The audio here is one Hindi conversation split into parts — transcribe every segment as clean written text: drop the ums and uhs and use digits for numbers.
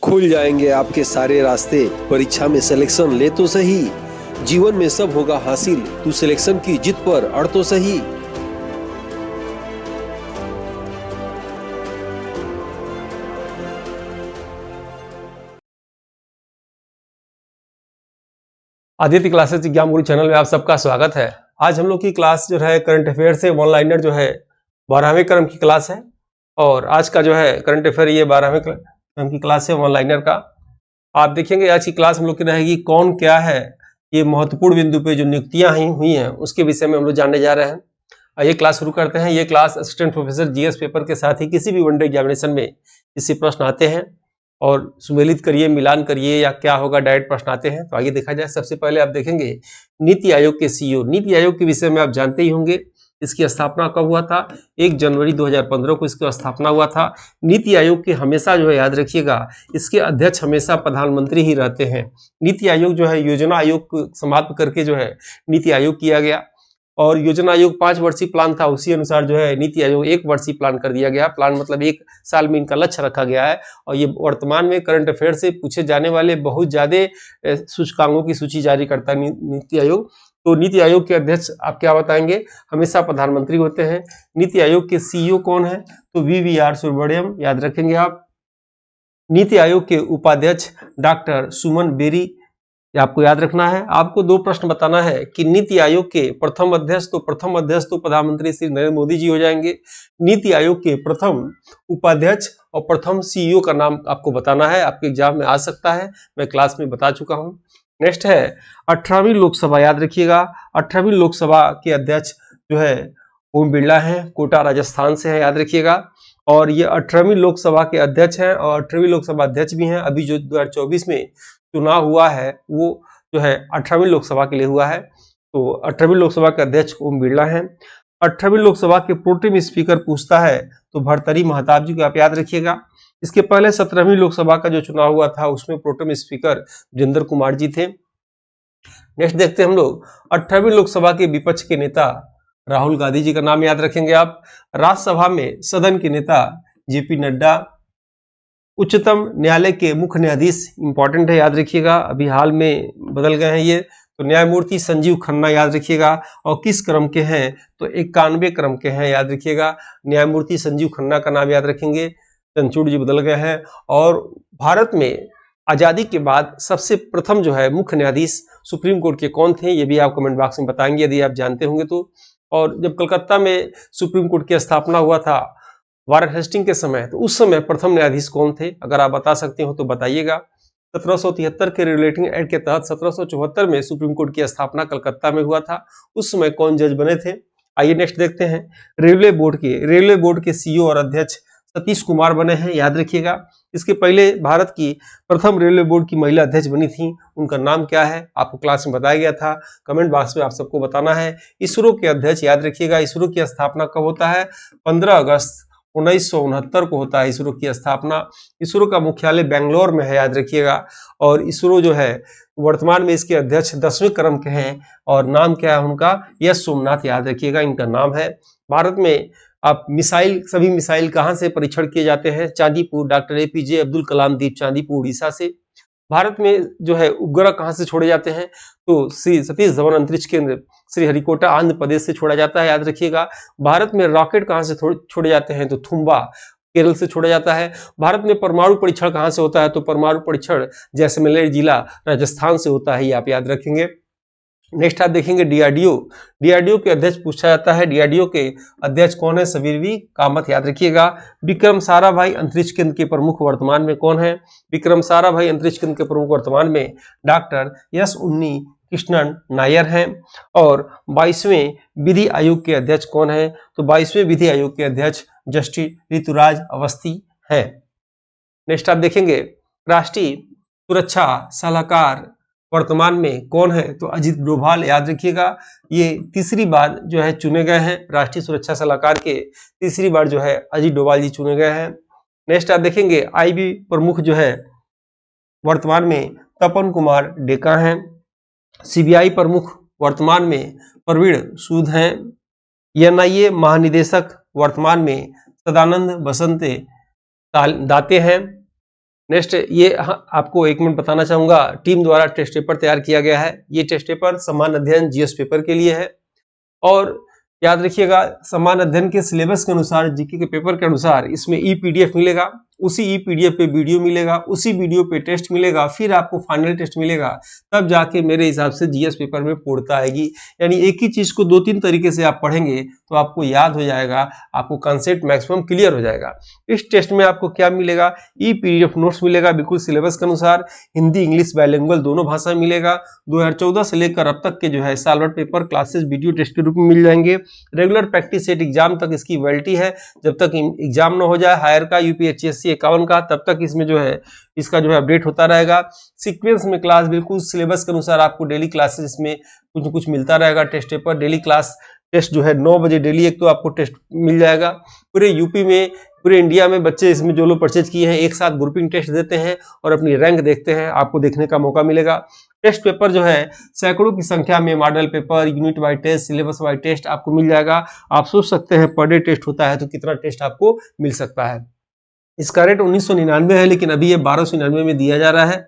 खुल जाएंगे आपके सारे रास्ते। परीक्षा में सिलेक्शन ले तो सही, जीवन में सब होगा हासिल। तू सिलेक्शन की जिद पर अड़ तो सही। आदित्य क्लासेस एग्जाम गुरु चैनल में आप सबका स्वागत है। आज हम लोग की क्लास जो है करंट अफेयर से वन लाइनर जो है 12वें क्रम की क्लास है और आज का जो है करंट अफेयर ये 12वें क्रम की क्लास है वन लाइनर का। आप देखेंगे आज की क्लास हम लोग की रहेगी कौन क्या है, ये महत्वपूर्ण बिंदु पे जो नियुक्तियां हुई हैं उसके विषय में हम लोग जानने जा रहे हैं। आइए क्लास शुरू करते हैं। ये class assistant professor GS paper के साथ ही किसी भी वनडे एग्जामिनेशन में इससे प्रश्न आते हैं और सुमेलित करिए, मिलान करिए या क्या होगा डायरेक्ट प्रश्न आते हैं। तो आइए देखा जाए। सबसे पहले आप देखेंगे नीति आयोग के सीईओ। नीति आयोग के विषय में आप जानते ही होंगे, इसकी स्थापना कब हुआ था? 1 जनवरी 2015 को इसकी स्थापना हुआ था। नीति आयोग के हमेशा जो है याद रखिएगा, इसके अध्यक्ष हमेशा प्रधानमंत्री ही रहते हैं। नीति आयोग जो है योजना आयोग को समाप्त करके जो है नीति आयोग किया गया और योजना आयोग 5 वर्षीय प्लान था, उसी अनुसार जो है नीति आयोग 1 वर्षीय प्लान कर दिया गया। प्लान मतलब 1 साल में इनका लक्ष्य रखा गया है और ये वर्तमान में करंट अफेयर से पूछे जाने वाले बहुत ज्यादा सूचकांकों की सूची जारी करता है नीति आयोग। तो नीति आयोग के अध्यक्ष आप क्या बताएंगे? हमेशा प्रधानमंत्री होते हैं। नीति आयोग के सीईओ कौन है? तो वीवीआर सुब्रमण्यम, याद रखेंगे आप। नीति आयोग के उपाध्यक्ष डॉक्टर सुमन बेरी, ये आपको याद रखना है। आपको 2 प्रश्न बताना है कि नीति आयोग के प्रथम अध्यक्ष तो प्रधानमंत्री श्री नरेंद्र मोदी जी हो जाएंगे। नीति आयोग के प्रथम उपाध्यक्ष और प्रथम सीईओ का नाम आपको बताना है, आपके एग्जाम में आ सकता है, मैं क्लास में बता चुका हूं। नेक्स्ट है 18वीं लोकसभा, याद रखिएगा 18वीं लोकसभा के अध्यक्ष जो है ओम बिरला है, कोटा राजस्थान से है, याद रखिएगा। और ये 18वीं लोकसभा के अध्यक्ष हैं और 18वीं लोकसभा अध्यक्ष भी हैं। अभी जो 2024 में चुनाव हुआ है वो जो है 18वीं लोकसभा के लिए हुआ है। तो 18वीं लोकसभा के अध्यक्ष ओम बिरला हैं। 18वीं लोकसभा के प्रोटेम स्पीकर पूछता है तो भर्तृहरि महताब जी को आप याद रखिएगा। इसके पहले 17वीं लोकसभा का जो चुनाव हुआ था उसमें प्रोटेम स्पीकर वीरेंद्र कुमार जी थे। नेक्स्ट देखते हैं हम लोग 18वीं लोकसभा के विपक्ष के नेता राहुल गांधी जी का नाम याद रखेंगे आप। राज्यसभा में सदन के नेता जेपी नड्डा। उच्चतम न्यायालय के मुख्य न्यायाधीश, इंपॉर्टेंट है, याद रखिएगा, अभी हाल में बदल गए हैं ये, तो न्यायमूर्ति संजीव खन्ना, याद रखिएगा। और किस क्रम के हैं? तो 91 क्रम के हैं, याद रखिएगा। न्यायमूर्ति संजीव खन्ना का नाम याद रखेंगे। चंद्रचूड़ जी बदल गए हैं। और भारत में आजादी के बाद सबसे प्रथम जो है मुख्य न्यायाधीश सुप्रीम कोर्ट के कौन थे, ये भी आप कमेंट बॉक्स में बताएंगे यदि आप जानते होंगे तो। और जब कलकत्ता में सुप्रीम कोर्ट की स्थापना हुआ था वारन हेस्टिंग के समय, तो उस समय प्रथम न्यायाधीश कौन थे? अगर आप बता सकते हो तो बताइएगा। 1773 के रेगुलेटिंग एक्ट के तहत 1774 में सुप्रीम कोर्ट की स्थापना कलकत्ता में हुआ था। उस समय कौन जज बने थे? आइए नेक्स्ट देखते हैं। रेलवे बोर्ड के सीईओ और अध्यक्ष सतीश कुमार बने हैं, याद रखिएगा। इसके पहले भारत की प्रथम रेलवे बोर्ड की महिला अध्यक्ष बनी थी, उनका नाम क्या है? आपको क्लास में बताया गया था, कमेंट बॉक्स में आप सबको बताना है। इसरो के अध्यक्ष, याद रखिएगा, इसरो की स्थापना कब होता है? 15 अगस्त 1969 को होता है इसरो की स्थापना। इसरो का मुख्यालय बेंगलोर में है, याद रखिएगा। और इसरो जो है वर्तमान में इसके अध्यक्ष 10वें क्रम के हैं और नाम क्या है उनका? यस सोमनाथ, याद रखिएगा, इनका नाम है। भारत में आप सभी मिसाइल कहां से परीक्षण किए जाते हैं? चांदीपुर, डॉक्टर एपीजे अब्दुल कलाम द्वीप, चांदीपुर, उड़ीसा से। भारत में जो है उपग्रह कहां से छोड़े जाते हैं? तो श्री सतीश धवन अंतरिक्ष केंद्र श्रीहरिकोटा आंध्र प्रदेश से छोड़ा जाता है, याद रखिएगा। भारत में रॉकेट कहां से छोड़े जाते हैं? तो थुम्बा केरल से छोड़ा जाता है। भारत में परमाणु परीक्षण कहां से होता है? तो परमाणु परीक्षण जैसलमेर जिला राजस्थान से होता है, ये आप याद रखेंगे। नेक्स्ट आप देखेंगे डीआरडीओ के अध्यक्ष पूछा जाता है। डीआरडीओ के अध्यक्ष कौन है? सबीर कामत, याद रखिएगा। विक्रम साराभाई अंतरिक्ष केंद्र के प्रमुख वर्तमान में कौन है? विक्रम साराभाई अंतरिक्ष केंद्र के प्रमुख वर्तमान में डॉक्टर एस उन्नी कृष्णन नायर हैं। और 22वें विधि आयोग के अध्यक्ष कौन है? तो 22वें विधि आयोग के अध्यक्ष जस्टिस ऋतुराज अवस्थी है। नेक्स्ट आप देखेंगे राष्ट्रीय सुरक्षा सलाहकार वर्तमान में कौन है? तो अजित डोभाल, याद रखिएगा। ये तीसरी बार जो है चुने गए हैं राष्ट्रीय सुरक्षा सलाहकार के, तीसरी बार जो है अजित डोभाल जी चुने गए हैं। नेक्स्ट आप देखेंगे आईबी प्रमुख जो है वर्तमान में तपन कुमार डेका हैं। सीबीआई प्रमुख वर्तमान में प्रवीण सूद हैं। एनआईए महानिदेशक वर्तमान में सदानंद बसंते दाते हैं। नेक्स्ट ये आपको 1 मिनट बताना चाहूंगा, टीम द्वारा टेस्ट पेपर तैयार किया गया है। ये टेस्ट पेपर समान अध्ययन जीएस पेपर के लिए है और याद रखिएगा समान अध्ययन के सिलेबस के अनुसार, जीके के पेपर के अनुसार इसमें ई-पीडीएफ मिलेगा, उसी ई-पीडीएफ पे वीडियो मिलेगा, उसी वीडियो पे टेस्ट मिलेगा, फिर आपको फाइनल टेस्ट मिलेगा, तब जाके मेरे हिसाब से जीएस पेपर में पूर्णता आएगी। यानी एक ही चीज को 2-3 तरीके से आप पढ़ेंगे तो आपको याद हो जाएगा, आपको कॉन्सेप्ट मैक्सिमम क्लियर हो जाएगा। इस टेस्ट में आपको क्या मिलेगा, ई-पीडीएफ नोट्स मिलेगा बिल्कुल सिलेबस के अनुसार, हिंदी इंग्लिश बाइलिंगुअल दोनों भाषा मिलेगा। 2014 से लेकर अब तक के जो है साल भर पेपर क्लासेस वीडियो टेस्ट के रूप में मिल जाएंगे। रेगुलर प्रैक्टिस सेट एग्जाम तक इसकी वैलिडिटी है, जब तक एग्जाम ना हो जाए हायर का, यूपीएचएससी 51 का, तब तक इसमें जो है इसका जो है अपडेट होता रहेगा। सीक्वेंस में क्लास बिल्कुल सिलेबस के अनुसार आपको डेली क्लासेस इसमें कुछ न कुछ मिलता रहेगा। Test paper daily class test जो है 9 बजे डेली एक तो आपको टेस्ट मिल जाएगा। पूरे यूपी में, पूरे इंडिया में बच्चे इसमें जो लोग परचेज किए हैं एक साथ ग्रुपिंग टेस्ट देते हैं और अपनी रैंक देखते हैं, आपको देखने का मौका मिलेगा। टेस्ट पेपर जो है सैकड़ों की संख्या में model paper, unit wise test, syllabus wise test आपको मिल जाएगा। आप सोच सकते हैं पर डे टेस्ट होता है तो कितना टेस्ट आपको मिल सकता है। इसका रेट 1999 है, लेकिन अभी ये 1299 में दिया जा रहा है।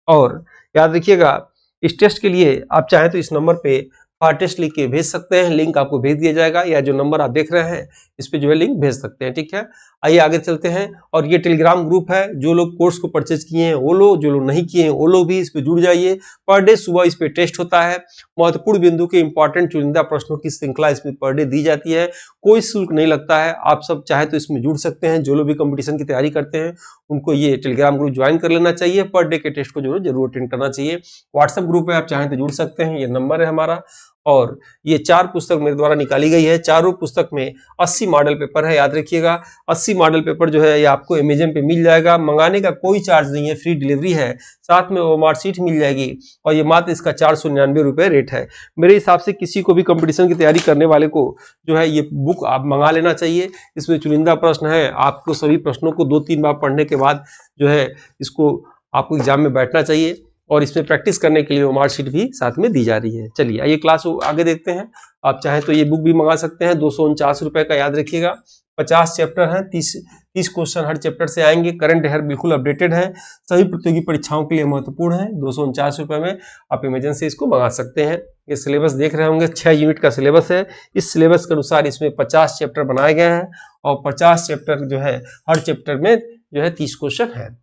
और याद रखिएगा इस टेस्ट के लिए आप चाहें तो इस नंबर पे टेस्ट लिख के भेज सकते हैं, लिंक आपको भेज दिया जाएगा, या जो नंबर आप देख रहे हैं इस पे जो है लिंक भेज सकते हैं। ठीक है, आइए आगे चलते हैं। और ये टेलीग्राम ग्रुप है, जो लोग कोर्स को परचेज किए हैं वो लोग, जो लोग नहीं किए हैं वो लोग भी इस पे जुड़ जाइए। पर डे सुबह इस पे टेस्ट होता है, महत्वपूर्ण बिंदु के इंपॉर्टेंट चुनिंदा प्रश्नों की श्रृंखला इसमें पर डे दी जाती है, कोई शुल्क नहीं लगता है। आप सब चाहे तो इसमें जुड़ सकते हैं, जो लोग भी कंपटीशन की तैयारी करते हैं उनको ये टेलीग्राम ग्रुप ज्वाइन कर लेना चाहिए। पर डे के टेस्ट को जरूर अटेंड करना चाहिए। व्हाट्सएप ग्रुप है, आप चाहें तो जुड़ सकते हैं, ये नंबर है हमारा। और ये 4 पुस्तक मेरे द्वारा निकाली गई है, चारों पुस्तक में 80 मॉडल पेपर है, याद रखिएगा 80 मॉडल पेपर जो है ये आपको अमेजन पे मिल जाएगा। मंगाने का कोई चार्ज नहीं है, फ्री डिलीवरी है, साथ में वो मार्कशीट मिल जाएगी और ये मात्र इसका 499 रुपये रेट है। मेरे हिसाब से किसी को भी कंपटीशन की तैयारी करने वाले को जो है ये बुक आप मंगा लेना चाहिए। इसमें चुनिंदा प्रश्न है, आपको सभी प्रश्नों को 2-3 बार पढ़ने के बाद जो है इसको आपको एग्जाम में बैठना चाहिए और इसमें प्रैक्टिस करने के लिए वो मार्कशीट भी साथ में दी जा रही है। चलिए आइए क्लास आगे देखते हैं। आप चाहें तो ये बुक भी मंगा सकते हैं, 249 रुपये का, याद रखिएगा। 50 चैप्टर हैं, 30 क्वेश्चन हर चैप्टर से आएंगे। करंट अफेयर बिल्कुल अपडेटेड है, सभी प्रतियोगी परीक्षाओं के लिए महत्वपूर्ण है। 249 रुपये में आप अमेजन से इसको मंगा सकते हैं। ये सिलेबस देख रहे होंगे, 6 यूनिट का सिलेबस है। इस सिलेबस के अनुसार इसमें 50 चैप्टर बनाए गए हैं और 50 चैप्टर जो है हर चैप्टर में जो है 30 क्वेश्चन है।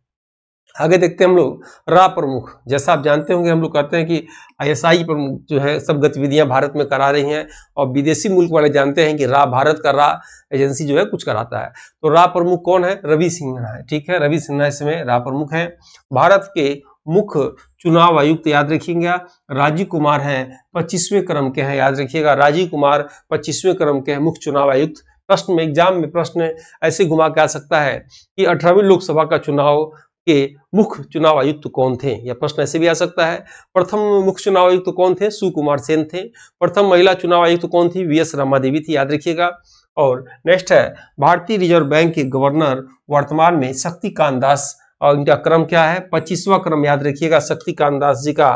आगे देखते हैं हम लोग रा प्रमुख। जैसा आप जानते होंगे, हम लोग कहते हैं कि आईएसआई प्रमुख जो है सब गतिविधियां भारत में करा रही हैं और विदेशी मुल्क वाले जानते हैं कि रा भारत का रा एजेंसी जो है कुछ कराता है। तो रा प्रमुख कौन है? रवि सिन्हा है। ठीक है, रवि सिन्हा इसमें रा प्रमुख है। भारत के मुख्य चुनाव आयुक्त याद रखिएगा राजीव कुमार है, 25वें क्रम के हैं, याद रखिएगा राजीव कुमार 25वें क्रम के हैं मुख्य चुनाव आयुक्त। प्रश्न में, एग्जाम में प्रश्न ऐसे घुमा के आ सकता है कि 18वीं लोकसभा का चुनाव के मुख्य चुनाव आयुक्त कौन थे, या प्रश्न ऐसे भी आ सकता है। प्रथम मुख्य चुनाव आयुक्त कौन थे? सुकुमार सेन थे। प्रथम महिला चुनाव आयुक्त कौन थी? वीएस रमा देवी थी, याद रखिएगा। और नेक्स्ट है भारतीय रिजर्व बैंक के गवर्नर वर्तमान में शक्तिकांत दास, और इनका क्रम क्या है? 25वां क्रम, याद रखिएगा। शक्तिकांत दास जी का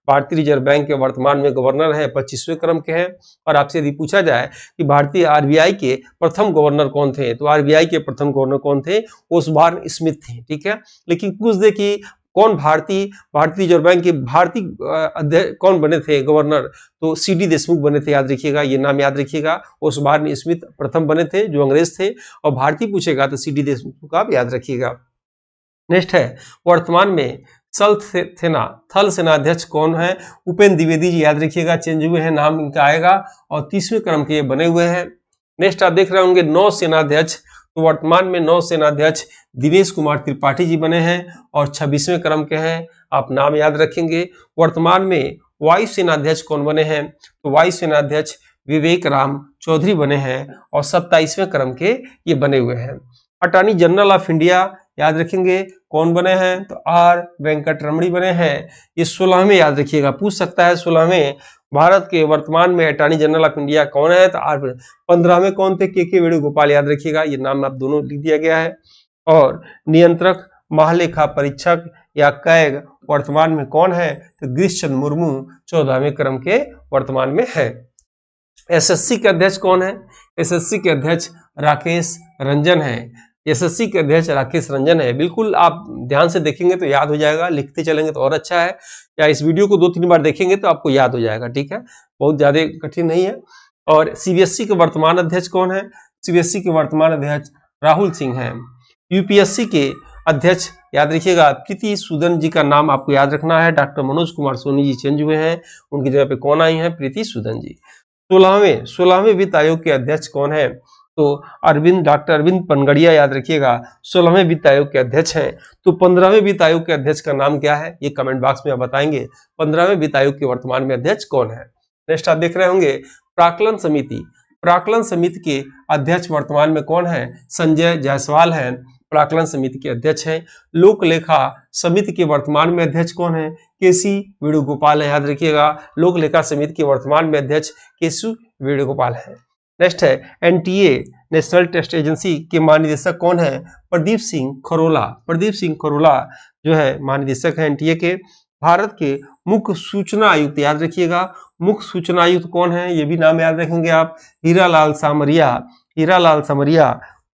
भारतीय रिजर्व बैंक के वर्तमान में गवर्नर है, 25वें क्रम के हैं। और आपसे यदि पूछा जाए कि भारतीय आरबीआई के प्रथम गवर्नर कौन थे, तो आरबीआई के प्रथम गवर्नर कौन थे? ओसबॉर्न स्मिथ थे। ठीक है, लेकिन पूछ दे कि कौन भारतीय रिजर्व बैंक के अध्यक्ष कौन बने थे गवर्नर, तो सीडी देशमुख बने थे, याद रखिएगा। ये नाम याद रखिएगा। ओसबॉर्न स्मिथ प्रथम बने थे जो अंग्रेज थे, और भारतीय पूछेगा तो सीडी देशमुख का आप याद रखिएगा। नेक्स्ट है वर्तमान में थल सेनाध्यक्ष कौन है? उपेंद्र द्विवेदी जी, याद रखिएगा। चेंज हुए हैं, नाम इनका आएगा, और 30वें क्रम के ये बने हुए हैं। नेक्स्ट आप देख रहे होंगे नौ सेनाध्यक्ष, तो वर्तमान में नौ सेनाध्यक्ष दिनेश कुमार त्रिपाठी जी बने हैं और 26वें क्रम के हैं, आप नाम याद रखेंगे। वर्तमान में वायु सेनाध्यक्ष कौन बने हैं? तो वायु सेनाध्यक्ष विवेक राम चौधरी बने हैं और 27वें क्रम के ये बने हुए हैं। अटॉर्नी जनरल ऑफ इंडिया याद रखेंगे कौन बने हैं? तो आर वेंकटरमणी बने हैं। ये 16वें, याद रखिएगा, पूछ सकता है 16वें भारत के वर्तमान में अटॉर्नी जनरल ऑफ इंडिया कौन है? तो आर। 15वें कौन थे? के वेणुगोपाल, याद रखिएगा। ये नाम आप दोनों लिख दिया गया है। और नियंत्रक महालेखा परीक्षक या कैग वर्तमान में कौन है? तो गिरीश चंद्र मुर्मू 14वें क्रम के वर्तमान में है। एसएससी के अध्यक्ष कौन है? एसएससी के अध्यक्ष राकेश रंजन है, एसएससी के अध्यक्ष राकेश रंजन है। बिल्कुल आप ध्यान से देखेंगे तो याद हो जाएगा, लिखते चलेंगे तो और अच्छा है, या इस वीडियो को 2-3 बार देखेंगे तो आपको याद हो जाएगा, ठीक है, बहुत ज्यादा कठिन नहीं है। और सीबीएसई के वर्तमान अध्यक्ष कौन है? सीबीएसई के वर्तमान अध्यक्ष राहुल सिंह है। यूपीएससी के अध्यक्ष याद रखिएगा प्रीति सूदन जी का नाम आपको याद रखना है। डॉक्टर मनोज कुमार सोनी जी चेंज हुए हैं, उनकी जगह पे कौन आई है? प्रीति सूदन जी। 16वें वित्त आयोग के अध्यक्ष कौन है? तो डॉक्टर अरविंद पनगड़िया याद रखिएगा 16वें वित्त आयोग के अध्यक्ष हैं। तो 15वें वित्त आयोग के अध्यक्ष का नाम क्या है? ये कमेंट बॉक्स में आप बताएंगे। 15वें वित्त आयोग के वर्तमान में अध्यक्ष कौन है? नेक्स्ट आप देख रहे होंगे प्राक्कलन समिति। प्राक्कलन समिति के अध्यक्ष वर्तमान में कौन है? संजय जायसवाल है, प्राक्कलन समिति के अध्यक्ष हैं। लोक लेखा समिति के वर्तमान में अध्यक्ष कौन है? केसी वेणुगोपाल है, याद रखिएगा लोक लेखा समिति के वर्तमान में अध्यक्ष केसी वेणुगोपाल है। नेक्स्ट है एनटीए नेशनल टेस्ट एजेंसी के महानिदेशक कौन है? प्रदीप सिंह खरोला। प्रदीप सिंह खरोला जो है महानिदेशक है एनटीए के। भारत के मुख्य सूचना आयुक्त याद रखिएगा, मुख्य सूचना आयुक्त कौन है? ये भी नाम याद रखेंगे आप, हीरालाल सामरिया। हीरालाल सामरिया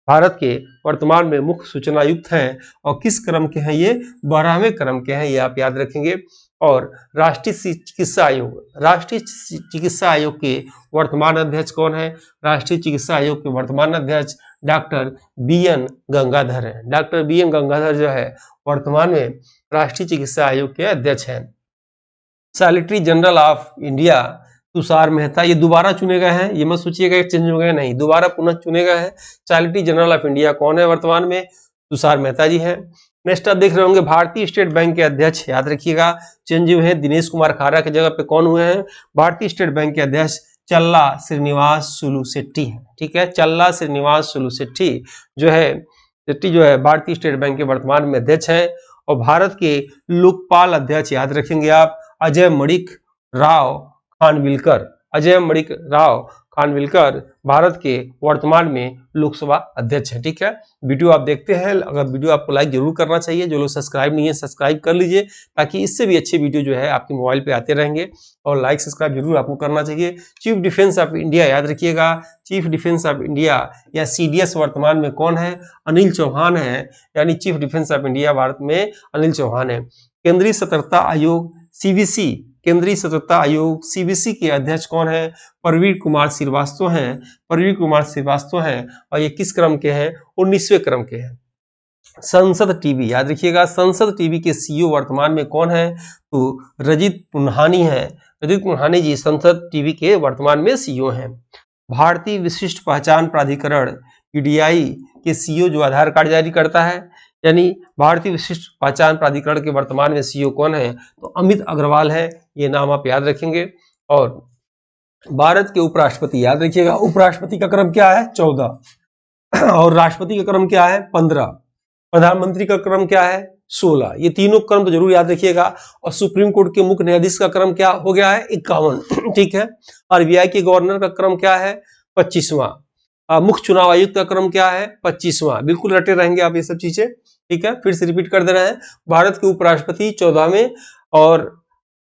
भारत के वर्तमान में मुख्य सूचना आयुक्त हैं और किस क्रम के हैं? ये 12वें क्रम के हैं, ये आप याद रखेंगे। और राष्ट्रीय चिकित्सा आयोग, राष्ट्रीय चिकित्सा आयोग के वर्तमान अध्यक्ष कौन है? राष्ट्रीय चिकित्सा आयोग के वर्तमान अध्यक्ष डॉक्टर बीएन गंगाधर है। डॉक्टर बीएन गंगाधर जो है वर्तमान में राष्ट्रीय चिकित्सा आयोग के अध्यक्ष हैं। Solicitor general of India Tushar Mehta, ये दोबारा चुने गए हैं, ये मत सोचिएगा चेंज हो गए, नहीं, दोबारा पुनः चुने गए हैं। सैलिटरी जनरल ऑफ इंडिया कौन है वर्तमान में? तुषार मेहता जी हैं। नेक्स्ट आप देख रहे होंगे भारतीय स्टेट बैंक के अध्यक्ष याद रखिएगा चेंज हुए हैं, दिनेश कुमार खारा की जगह पे कौन हुए हैं? भारतीय स्टेट बैंक के अध्यक्ष चल्ला श्रीनिवास सुलू शेट्टी है, ठीक है, चल्ला श्रीनिवास सुलू शेट्टी जो है भारतीय स्टेट बैंक के वर्तमान में अध्यक्ष है। और भारत के लोकपाल अध्यक्ष याद रखेंगे आप अजय मणिक राव खानविलकर। अजय मणिक राव खानविलकर भारत के वर्तमान में लोकसभा अध्यक्ष है, ठीक है। वीडियो आप देखते हैं, अगर वीडियो आपको लाइक जरूर करना चाहिए, जो लोग सब्सक्राइब नहीं है सब्सक्राइब कर लीजिए, ताकि इससे भी अच्छे वीडियो जो है आपके मोबाइल पे आते रहेंगे। और लाइक सब्सक्राइब जरूर आपको करना चाहिए। चीफ डिफेंस ऑफ इंडिया याद रखिएगा, चीफ डिफेंस ऑफ इंडिया या सीडीएस वर्तमान में कौन है? अनिल चौहान है, यानी chief defence of India Bharat में अनिल चौहान है। केंद्रीय सतर्कता आयोग सीबीसी, केंद्रीय सतर्कता आयोग सीबीसी के अध्यक्ष कौन है? प्रवीण कुमार श्रीवास्तव हैं, प्रवीण कुमार श्रीवास्तव हैं। और ये किस क्रम के हैं? 19वें क्रम के हैं। संसद टीवी याद रखिएगा, संसद टीवी के सीईओ वर्तमान में कौन है? तो रजित पुन्हानी है, रजित पुन्हानी जी संसद टीवी के वर्तमान में सीईओ हैं। भारतीय विशिष्ट पहचान प्राधिकरण यूडीआई के सीईओ जो आधार कार्ड जारी करता है, यानी भारतीय विशिष्ट पहचान प्राधिकरण के वर्तमान में सीईओ कौन है? तो अमित अग्रवाल है, ये नाम आप याद रखेंगे। और भारत के उपराष्ट्रपति याद रखिएगा, उपराष्ट्रपति का क्रम क्या है? 14 और राष्ट्रपति का क्रम क्या है? 15। प्रधानमंत्री का क्रम क्या है? 16। ये तीनों क्रम तो जरूर याद रखिएगा। और सुप्रीम कोर्ट के मुख्य न्यायाधीश का क्रम क्या हो गया है? 51, ठीक है। आरबीआई के गवर्नर का क्रम क्या है? 25वां। मुख्य चुनाव आयुक्त का क्रम क्या है? 25वां। बिल्कुल रटे रहेंगे आप ये सब चीजें, ठीक है। फिर से रिपीट कर दे रहे हैं, भारत के उपराष्ट्रपति 14वें और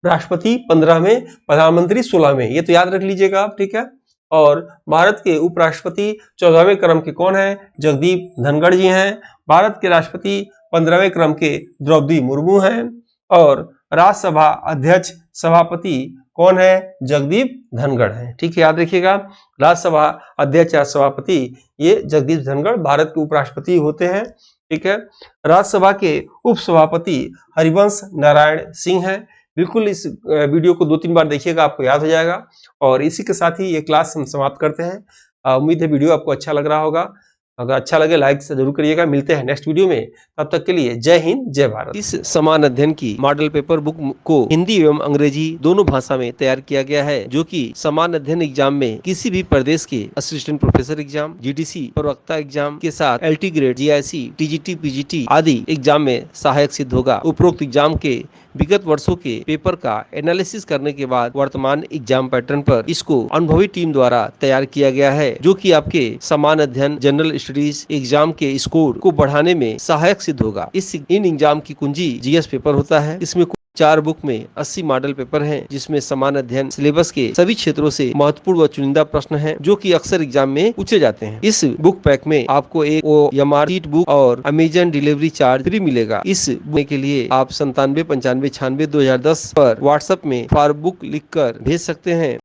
राष्ट्रपति 15वें, प्रधानमंत्री 16वें, ये तो याद रख लीजिएगा आप, ठीक है। और भारत के उपराष्ट्रपति 14वें क्रम के कौन है? जगदीप धनखड़ जी हैं। भारत के राष्ट्रपति 15वें क्रम के द्रौपदी मुर्मू हैं। और राज्यसभा अध्यक्ष सभापति कौन है? जगदीप धनखड़ है, ठीक है, याद रखिएगा। राज्यसभा अध्यक्ष या सभापति ये जगदीप धनखड़ भारत के उपराष्ट्रपति होते हैं, ठीक है। राज्यसभा के उपसभापति हरिवंश नारायण सिंह हैं। बिल्कुल इस वीडियो को 2-3 बार देखिएगा, आपको याद हो जाएगा। और इसी के साथ ही ये क्लास हम समाप्त करते हैं। उम्मीद है वीडियो आपको अच्छा लग रहा होगा। अगर अच्छा लगे लाइक से जरूर करिएगा। मिलते हैं नेक्स्ट वीडियो में, तब तक के लिए जय हिंद जय भारत। इस समान अध्ययन की मॉडल पेपर बुक को हिंदी एवं अंग्रेजी दोनों भाषा में तैयार किया गया है, जो कि समान अध्ययन एग्जाम में किसी भी प्रदेश के असिस्टेंट प्रोफेसर एग्जाम, जीडीसी, प्रवक्ता एग्जाम के साथ LT grade, GIC, TGT, PGT आदि एग्जाम में सहायक सिद्ध होगा। उपरोक्त एग्जाम के विगत वर्षों के पेपर का एनालिसिस करने के बाद वर्तमान एग्जाम पैटर्न पर इसको अनुभवी टीम द्वारा तैयार किया गया है, जो कि आपके समान अध्ययन जनरल स्टडीज एग्जाम के स्कोर को बढ़ाने में सहायक सिद्ध होगा। इन एग्जाम की कुंजी जीएस पेपर होता है। इसमें 4 बुक में 80 मॉडल पेपर हैं, जिसमें समान अध्ययन सिलेबस के सभी क्षेत्रों से महत्वपूर्ण व चुनिंदा प्रश्न हैं, जो कि अक्सर एग्जाम में पूछे जाते हैं। इस बुक पैक में आपको एक OMR शीट बुक और अमेजन डिलीवरी चार्ज फ्री मिलेगा। इस बुक के लिए आप 97 95 96 2010 पर व्हाट्सएप में फॉर बुक लिखकर भेज सकते हैं।